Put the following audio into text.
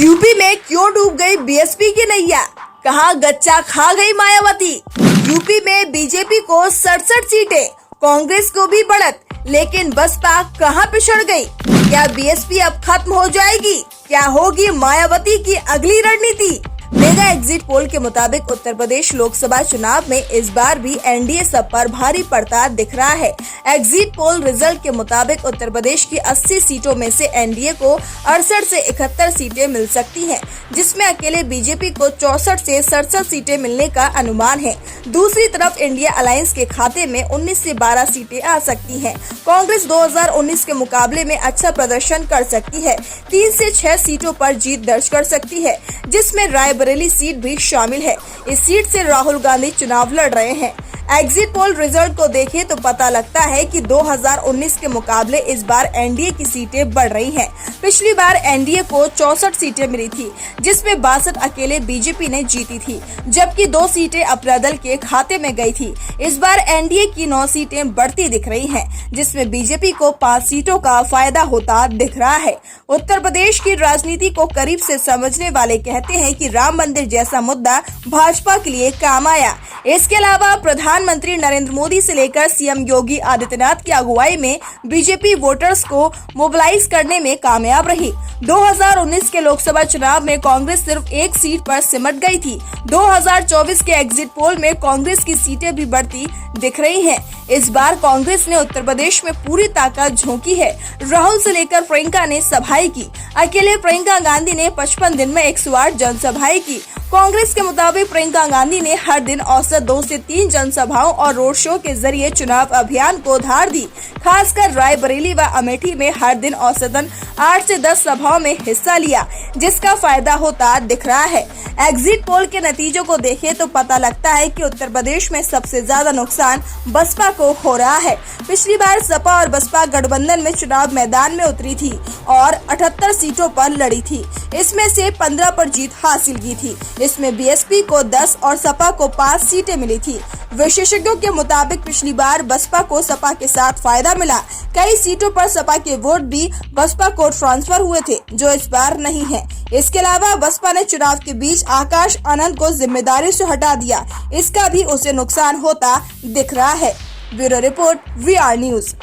UP में क्यों डूब गई बीएसपी की नैया, कहां गच्चा खा गई मायावती। यूपी में बीजेपी को 67 सीटें, कांग्रेस को भी बढ़त, लेकिन बसपा कहां पिछड़ गई। क्या बीएसपी अब खत्म हो जाएगी? क्या होगी मायावती की अगली रणनीति? मेगा एग्जिट पोल के मुताबिक उत्तर प्रदेश लोकसभा चुनाव में इस बार भी एनडीए सब पर भारी पड़ता दिख रहा है। एग्जिट पोल रिजल्ट के मुताबिक उत्तर प्रदेश की 80 सीटों में से एनडीए को 68 से 71 सीटें मिल सकती हैं, जिसमें अकेले बीजेपी को 64 से 67 सीटें मिलने का अनुमान है। दूसरी तरफ इंडिया अलायंस के खाते में 19 से 12 सीटें आ सकती हैं। कांग्रेस 2019 के मुकाबले में अच्छा प्रदर्शन कर सकती है, 3 से 6 सीटों पर जीत दर्ज कर सकती है, जिसमें रायबरेली सीट भी शामिल है। इस सीट से राहुल गांधी चुनाव लड़ रहे हैं। एग्जिट पोल रिजल्ट को देखें तो पता लगता है कि 2019 के मुकाबले इस बार एनडीए की सीटें बढ़ रही हैं। पिछली बार एनडीए को 64 सीटें मिली थी, जिसमें 62 अकेले बीजेपी ने जीती थी, जबकि 2 सीटें अपना दल के खाते में गई थी। इस बार एनडीए की 9 सीटें बढ़ती दिख रही हैं, जिसमें बीजेपी को 5 सीटों का फायदा होता दिख रहा है। उत्तर प्रदेश की राजनीति को करीब से समझने वाले कहते हैं कि राम मंदिर जैसा मुद्दा भाजपा के लिए काम आया। इसके अलावा प्रधानमंत्री नरेंद्र मोदी से लेकर सीएम योगी आदित्यनाथ की अगुवाई में बीजेपी वोटर्स को मोबिलाइज करने में कामयाब रही। 2019 के लोकसभा चुनाव में कांग्रेस सिर्फ 1 सीट पर सिमट गई थी। 2024 के एग्जिट पोल में कांग्रेस की सीटें भी बढ़ती दिख रही हैं। इस बार कांग्रेस ने उत्तर प्रदेश में पूरी ताकत झोंकी है। राहुल से लेकर प्रियंका ने सभाएं की। अकेले प्रियंका गांधी ने 55 दिन में 108 जनसभाएं की। कांग्रेस के मुताबिक प्रियंका गांधी ने हर दिन औसत 2 से 3 जनसभाओं और रोड शो के जरिए चुनाव अभियान को धार दी। खासकर रायबरेली व अमेठी में हर दिन औसतन 8 से 10 सभाओं में हिस्सा लिया, जिसका फायदा होता दिख रहा है। एग्जिट पोल के नतीजों को देखें तो पता लगता है कि उत्तर प्रदेश में सबसे ज्यादा नुकसान बसपा को हो रहा है। पिछली बार सपा और बसपा गठबंधन में चुनाव मैदान में उतरी थी और 78 सीटों पर लड़ी थी। इसमें से 15 पर जीत हासिल की थी। इसमें बीएसपी को 10 और सपा को 5 सीटें मिली थी। विशेषज्ञों के मुताबिक पिछली बार बसपा को सपा के साथ फायदा मिला। कई सीटों पर सपा के वोट भी बसपा को ट्रांसफर हुए थे, जो इस बार नहीं है। इसके अलावा बसपा ने चुनाव के बीच आकाश आनंद को जिम्मेदारी से हटा दिया। इसका भी उसे नुकसान होता दिख रहा है। Bureau report, VR news.